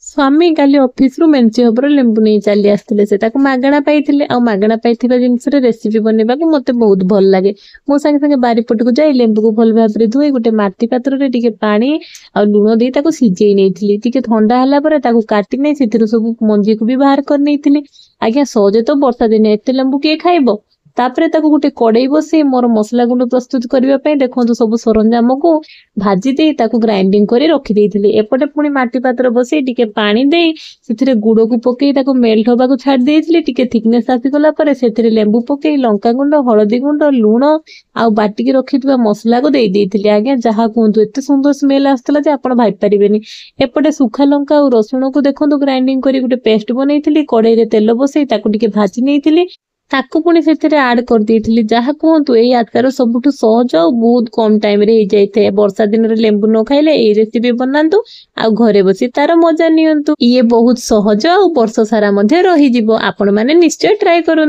स्वामी काली office रु मेंचे हबर लेंबू नहीं चली आसते से मागणा पाई आ मागणा पाई जिनस रेसिपी बनवा मत बहुत भल लगे। मो संगे संगे बारीपट को जाए लेंबू को भल भाव धोई गोटे मटी पात्र टे पानी आ लुण दे सीझे नहीं टे ठंडा है काटी नहीं से सब मंजी को भी बाहर कर नहीं। आज्ञा सहजे तो वर्षा दिन एत लेंबू किए खाइब। तापरे ताको गोटे कड़ई बसई मोर मसला गुंड प्रस्तुत करने देखो सब सरंजाम को भाजी दे ताको ग्राइंडिंग कर रखी देइथिले। एपटे पुणी माटी पात्र बसई टिके पानी दे सेथिरे गुड़ को पकई ताको मेल्ट होबा को छाड़ देइथिले। टिके थिकनेस आसी गला परे सेथिरे लेंबू पकई लंका गुंड हळदी गुंड लूण आ बाटी के रखिथिबा मसला को देइ देइथिले। आज्ञा जहा कहतु एते सुंदर स्मेल आस्तला जे आपण भाई परिबेनी। एपटे सुखा लंका और रसुण को देखो ग्राइंडिंग करी गोटे पेस्ट बनैथिली। कड़ई रे तेल बसई ताको टिके भाजी नैथिली ताकू पुणी से आड कर देइथिली। जहा कहतु ए आचार सबुठु सहज और बहुत कम टाइम रे जाई थे। वर्षा दिन रे लेंबू न खाइले ए रेसिपी बनांतु आ घरे बसी तार मजा नियंतु। ये बहुत सहज और वर्ष सारा मध्ये रही जिवो। आपण माने निश्चय ट्राई करु।